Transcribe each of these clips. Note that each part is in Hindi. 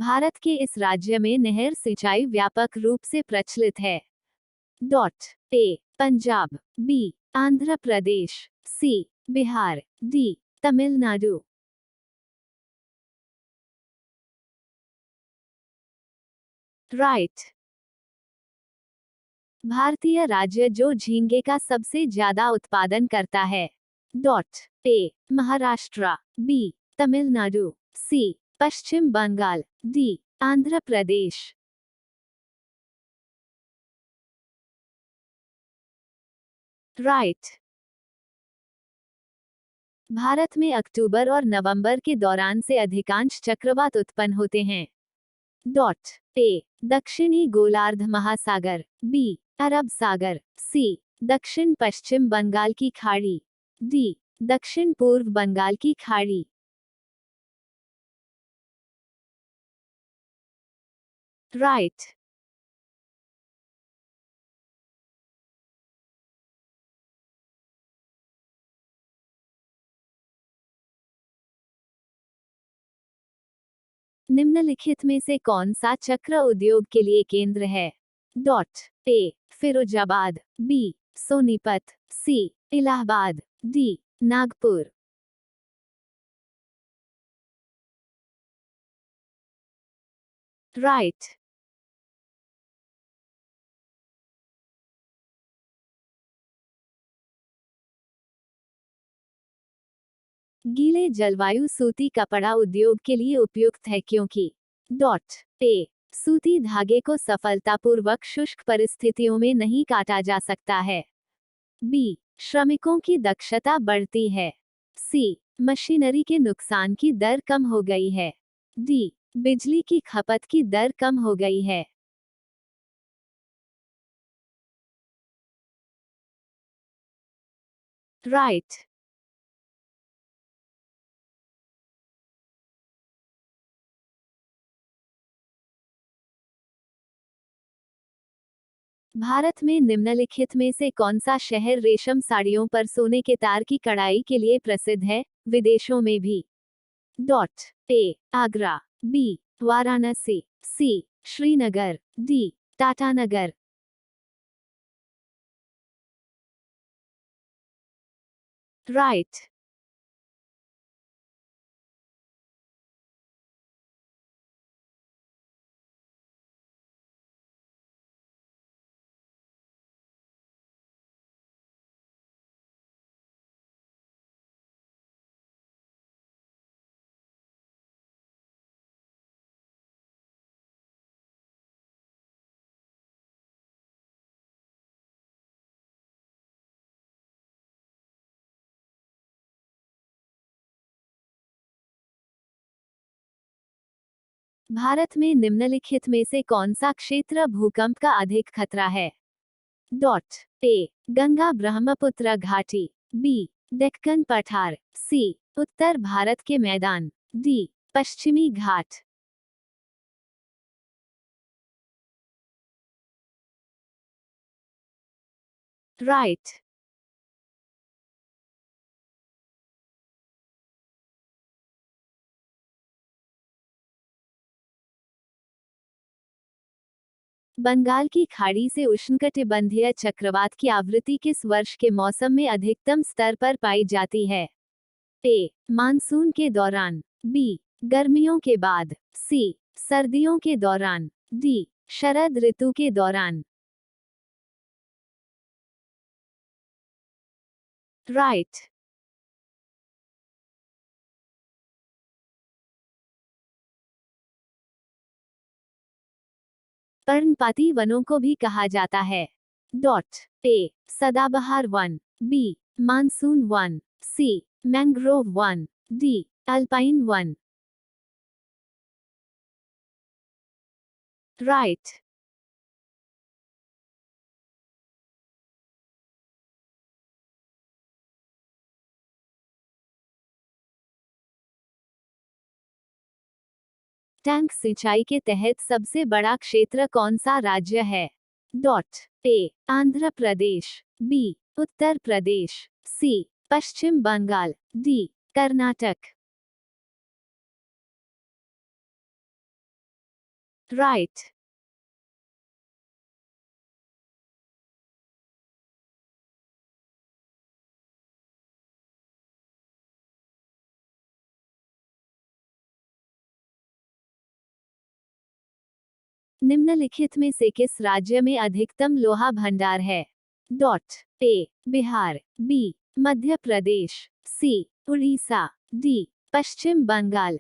भारत के इस राज्य में नहर सिंचाई व्यापक रूप से प्रचलित है। Dot A Punjab, B Andhra Pradesh, C Bihar, D Tamil Nadu. Right. भारतीय राज्य जो झींगे का सबसे ज्यादा उत्पादन करता है। Dot A Maharashtra, B Tamil Nadu, C Paschim Bengal, D Andhra Pradesh. Right. Bharat में अक्टूबर और नवंबर के दौरान से अधिकांश चक्रवात उत्पन्न होते हैं। डॉट ए दक्षिणी गोलार्ध महासागर, बी अरब सागर, सी दक्षिण पश्चिम बंगाल की खाड़ी, डी दक्षिण पूर्व बंगाल की खाड़ी। राइट। निम्नलिखित में से कौन सा चक्र उद्योग के लिए केंद्र है। Dot A Firozabad, B Sonipat, C Allahabad, D Nagpur. Right. गीले जलवायु सूती कपड़ा उद्योग के लिए उपयुक्त है क्योंकि। डॉट ए सूती धागे को सफलतापूर्वक शुष्क परिस्थितियों में नहीं काटा जा सकता है। बी श्रमिकों की दक्षता बढ़ती है, सी मशीनरी के नुकसान की दर कम हो गई है, डी बिजली की खपत की दर कम हो गई है। राइट। भारत में निम्नलिखित में से कौन सा शहर रेशम साड़ियों पर सोने के तार की कढ़ाई के लिए प्रसिद्ध है, विदेशों में भी। Dot A Agra, B Varanasi, C Srinagar, D Tatanagar. Right. Bharat में निम्नलिखित में से कौन सा क्षेत्र भूकंप का अधिक खतरा है। डॉट ए गंगा ब्रह्मपुत्र घाटी, बी डेक्कन पठार, सी उत्तर भारत के मैदान, डी पश्चिमी घाट। राइट। बंगाल की खाड़ी से उष्णकटिबंधीय चक्रवात की आवृत्ति किस वर्ष के मौसम में अधिकतम स्तर पर पाई जाती है। ए मानसून के दौरान, बी गर्मियों के बाद, सी सर्दियों के दौरान, डी शरद ऋतु के दौरान। राइट। पर्णपाती वनों को भी कहा जाता है। डॉट ए सदाबहार वन, बी मानसून वन, सी मैंग्रोव वन, डी अल्पाइन वन। राइट। टैंक सिंचाई के तहत सबसे बड़ा क्षेत्र कौन सा राज्य है। Dot A Andhra Pradesh, B Uttar Pradesh, C Paschim Bengal, D Karnataka. Right. निम्नलिखित में से किस राज्य में अधिकतम लोहा भंडार है? Dot. A Bihar, B Madhya Pradesh, C Orissa, D Paschim Bengal.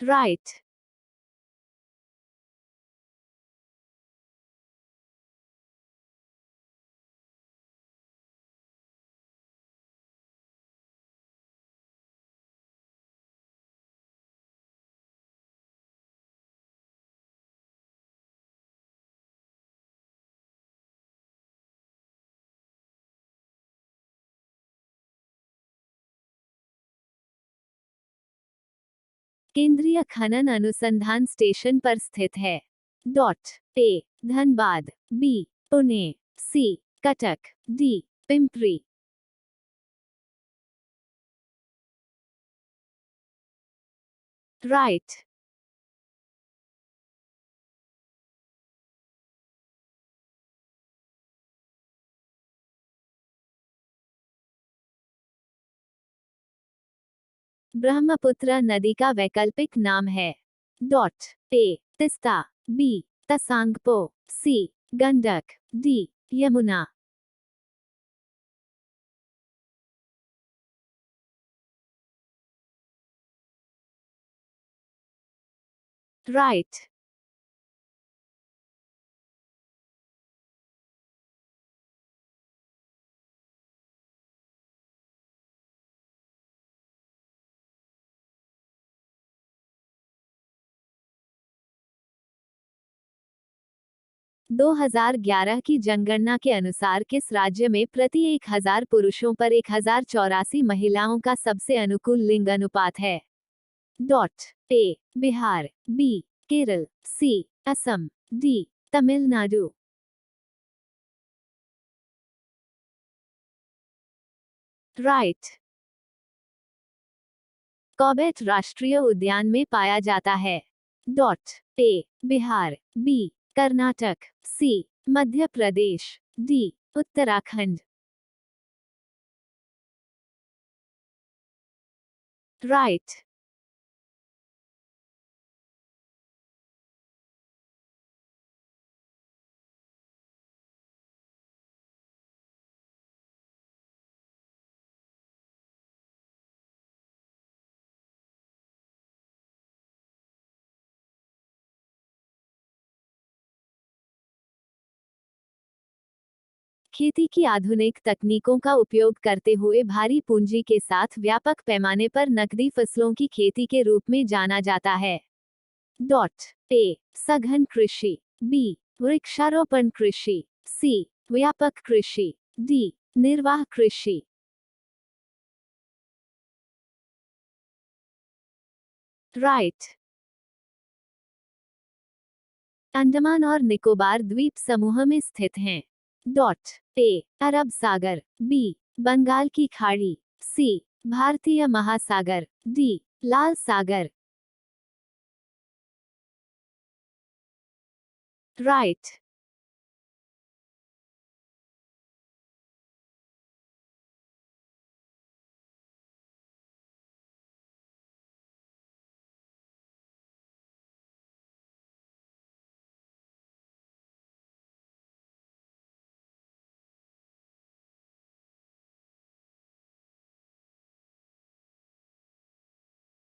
Right. केंद्रीय खनन अनुसंधान स्टेशन पर स्थित है। डॉट। ए धनबाद, बी पुणे, सी कटक, डी पिंपरी। राइट। ब्रह्मपुत्र नदी का वैकल्पिक नाम है। डॉट। ए तिस्ता, बी तसांगपो, सी गंडक, डी यमुना। राइट। 2011 की जनगणना के अनुसार किस राज्य में प्रति 1000 पुरुषों पर 1084 महिलाओं का सबसे अनुकूल लिंग अनुपात है? Dot. A Bihar, B Kerala, C Assam, D Tamil Nadu. Right. Corbett राष्ट्रीय उद्यान में पाया जाता है? Dot. A Bihar, B Karnataka, C Madhya Pradesh, D Uttarakhand. Right. खेती की आधुनिक तकनीकों का उपयोग करते हुए भारी पूंजी के साथ व्यापक पैमाने पर नकदी फसलों की खेती के रूप में जाना जाता है। डॉट। ए सघन कृषि, बी वृक्षारोपण कृषि, सी व्यापक कृषि, डी निर्वाह कृषि। राइट। अंडमान और निकोबार द्वीप समूह में स्थित हैं? डॉट। ए अरब सागर, बी बंगाल की खाड़ी, सी भारतीय महासागर, डी लाल सागर। राइट।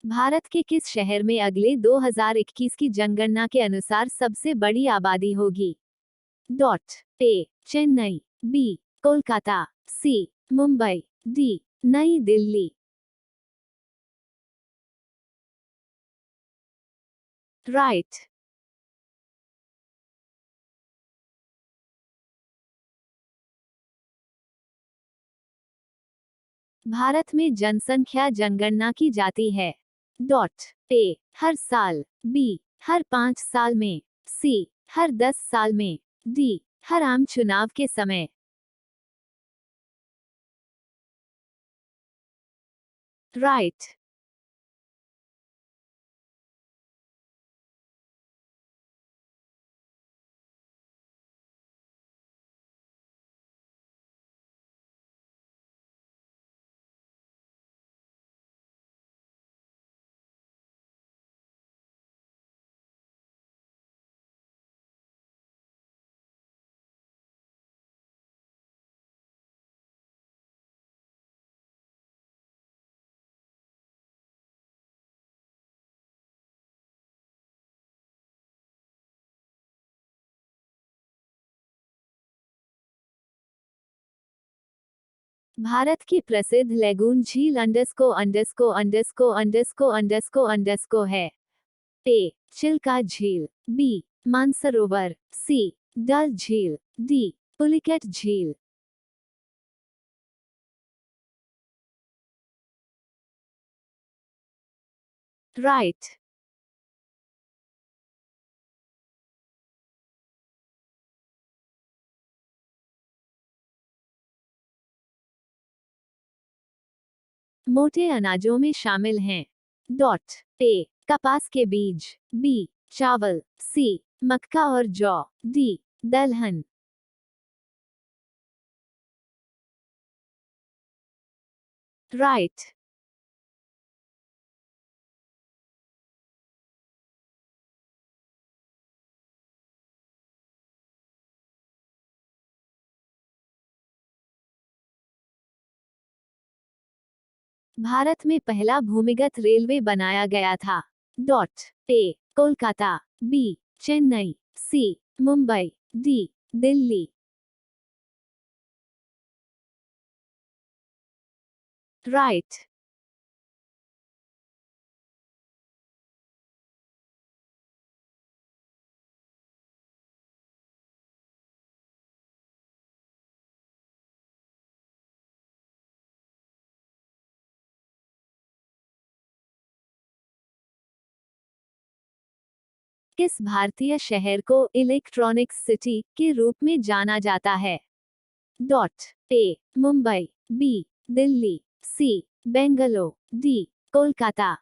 भारत के किस शहर में अगले 2021 की जनगणना के अनुसार सबसे बड़ी आबादी होगी? डॉट। ए चेन्नई, बी कोलकाता, सी मुंबई, डी नई दिल्ली। राइट। भारत में जनसंख्या जनगणना की जाती है? डॉट। ए हर साल, बी हर 5 साल में, सी हर 10 साल में, डी हर आम चुनाव के समय। राइट। भारत की प्रसिद्ध लेगून झील अंडस्को अंडस्को अंडस्को अंडस्को अंडस्को अंडस्को है। ए चिल्का झील, बी मानसरोवर, सी डल झील, डी पुलिकेट झील। राइट। मोटे अनाजों में शामिल हैं। डॉट। ए कपास के बीज, बी चावल, सी मक्का और जौ, डी दलहन। राइट। भारत में पहला भूमिगत रेलवे बनाया गया था। डॉट। ए कोलकाता, बी चेन्नई, सी मुंबई, डी दिल्ली। राइट। किस भारतीय शहर को इलेक्ट्रॉनिक्स सिटी के रूप में जाना जाता है? डॉट। ए मुंबई, बी दिल्ली, सी बेंगलोर, डी कोलकाता।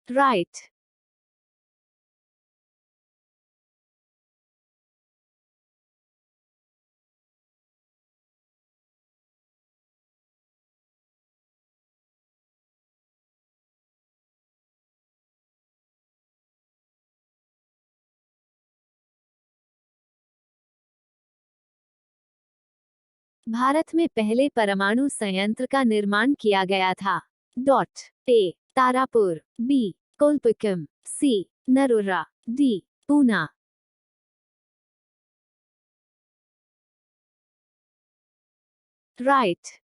राइट। भारत में पहले परमाणु संयंत्र का निर्माण किया गया था। डॉट। ए तारापुर, बी कोलपिकम, सी नरोरा, डी पूना। राइट।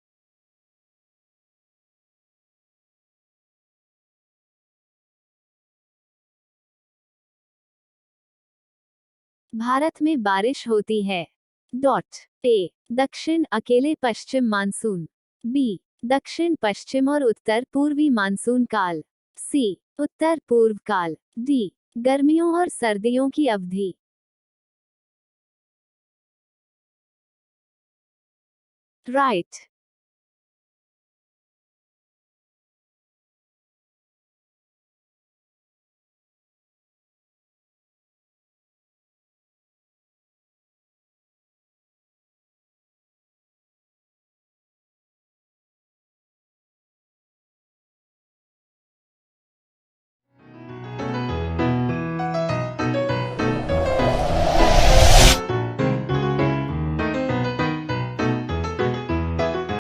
भारत में बारिश होती है। डॉट। ए दक्षिण अकेले पश्चिम मानसून, बी दक्षिण पश्चिम और उत्तर पूर्वी मानसून काल, सी उत्तर पूर्व काल, डी गर्मियों और सर्दियों की अवधि। राइट।